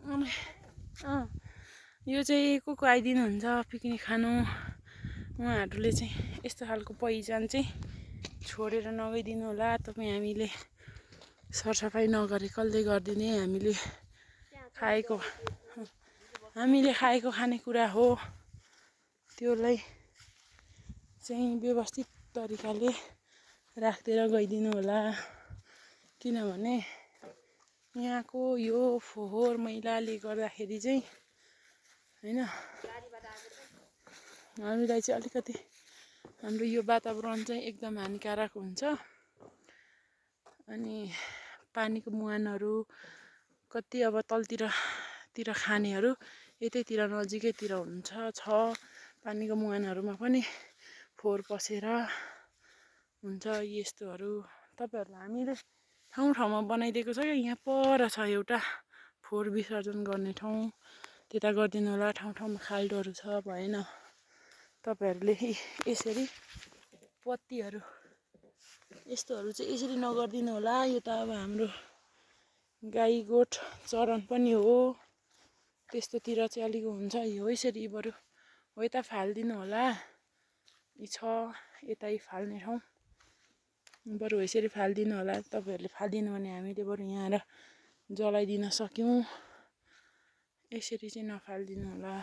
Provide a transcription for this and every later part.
अनि यो चाहिँ को आइदिनुहुन्छ पिकनिक खानु उहाँहरूले चाहिँ यस्तो खालको पहिचान चाहिँ छोडेर नगइदिनु होला। तपाईँ हामीले सरसफाइ नगरेकोले गरिदिने हामीले खाएको खानेकुरा हो त्यसलाई चाहिँ व्यवस्थित तरिकाले राखिदिएर गइदिनु होला। किनभने यहाँको यो फोहोर मैलाले गर्दाखेरि चाहिँ हैन हामीलाई चाहिँ अलिकति हाम्रो यो वातावरण चाहिँ एकदम हानिकारक हुन्छ। अनि पानीको मुहानहरू कति अब तलतिर खानेहरू यतैतिर नजिकैतिर छ पानीको मुहानहरूमा पनि फोहोर पसेर हुन्छ यस्तोहरू। तपाईँहरूलाई हामीले ठाउँमा बनाइदिएको छ क्या। यहाँ पर छ एउटा फोहोर विसर्जन गर्ने ठाउँ, त्यता गरिदिनु होला। ठाउँमा खाल्डोहरू छ भएन। तपाईँहरूले यसरी पत्तीहरू यस्तोहरू चाहिँ यसरी नगरिदिनु होला। यो त अब हाम्रो गाई गोठ चरन पनि हो, त्यस्तोतिर चाहिँ अलिक हुन्छ। यो यसरी बरु हो यता फालिदिनु होला। यी छ यतै फाल्ने ठाउँ, बरु यसरी फालिदिनु होला। तपाईँहरूले फालिदिनु भने हामीले बरु यहाँ आएर जलाइदिन सक्यौँ। यसरी चाहिँ नफालिदिनु होला।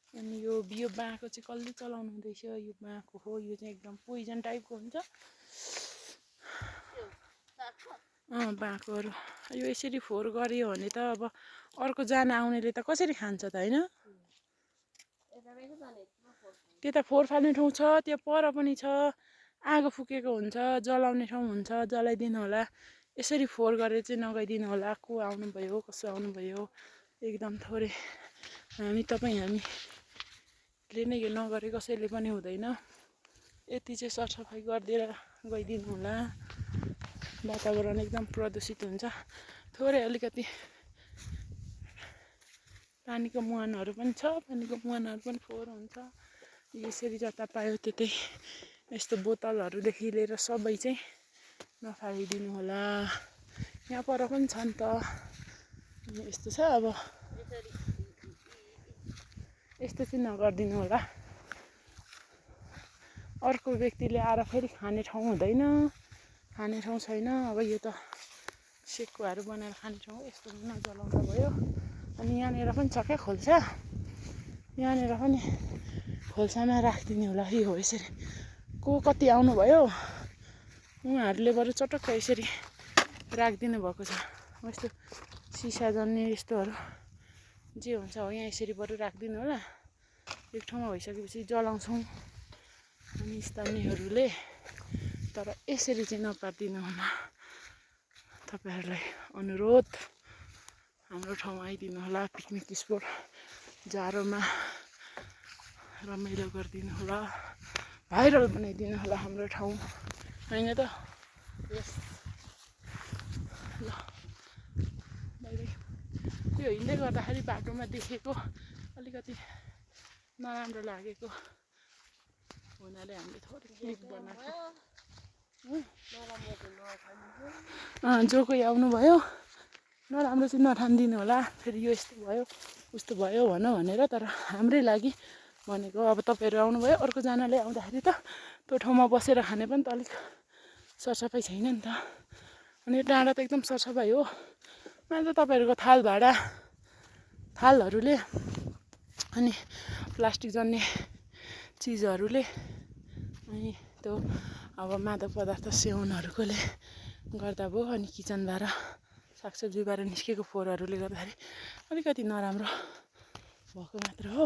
अनि यो बाँको चाहिँ कसले चलाउनु हुँदैछ? यो बाँको हो, यो चाहिँ एकदम पोइजन टाइपको हुन्छ। बाँकोहरू यो यसरी फोहोर गरियो भने त अब अर्को जान आउनेले त कसरी खान्छ त हैन? त्यता फोहोर फाल्ने ठाउँ छ, त्यो पर पनि छ। आगो फुकेको हुन्छ, जलाउने ठाउँ हुन्छ, जलाइदिनु होला। यसरी फोहोर गरेर चाहिँ नगइदिनु होला। को आउनुभयो कसो आउनुभयो एकदम थोरै हामीले नै नगरे कसैले पनि हुँदैन। यति चाहिँ सरसफाइ गरिदिएर गइदिनु होला। वातावरण एकदम प्रदूषित हुन्छ। थोरै अलिकति पानीको मुहानहरू पनि छ, पानीको मुहानहरू पनि फोहोर हुन्छ। यसरी जता पायो त्यतै यस्तो बोतलहरूदेखि लिएर सबै चाहिँ नफालिदिनु होला। यहाँ पर पनि छ नि त। यस्तो छ अब यस्तो चाहिँ नगरिदिनु होला। अर्को व्यक्तिले आएर फेरि खाने ठाउँ हुँदैन, खाने ठाउँ छैन। अब यो त सेकुवाहरू बनाएर खाने ठाउँ, यस्तो नजलाउँदा भयो। अनि यहाँनिर पनि छ क्या खोल्सा, यहाँनिर पनि खोल्सामा राखिदिने होला। यो हो यसरी को कति आउनुभयो उहाँहरूले बरु चटक्क यसरी राखिदिनु भएको छ। यस्तो सिसा जन्ने यस्तोहरू जे हुन्छ हो यहाँ यसरी बरु राखिदिनु होला। एक ठाउँमा भइसकेपछि जलाउँछौँ हामी स्थानीयहरूले, तर यसरी चाहिँ नपारिदिनु होला। तपाईँहरूलाई अनुरोध, हाम्रो ठाउँमा आइदिनु होला। पिकनिक स्पोट जाडोमा रमाइलो गरिदिनु होला, भाइरल बनाइदिनु होला हाम्रो ठाउँ हैन त। यस ल बाइ। त्यो हिँड्दै गर्दाखेरि बाटोमा देखेको अलिकति नराम्रो लागेको हुनाले हामीले थोरै क्लिक बनाएको। जो कोही आउनुभयो नराम्रो चाहिँ नठानिदिनु होला। फेरि यो यस्तो भयो उस्तो भयो भनेर, तर हाम्रै लागि भनेको। अब तपाईँहरू आउनुभयो, अर्कोजनाले आउँदाखेरि त त्यो ठाउँमा बसेर खाने पनि त अलिक सरसफाइ छैन नि त। अनि डाँडा त एकदम सरसफाइ हो। मैले त तपाईँहरूको थालहरूले अनि प्लास्टिक जन्ने चिजहरूले अनि त्यो अब मादक पदार्थ सेवनहरूकोले गर्दा भयो। अनि किचनबाट सागसब्जीबाट निस्केको फोहोरहरूले गर्दाखेरि अलिकति नराम्रो भएको मात्र हो।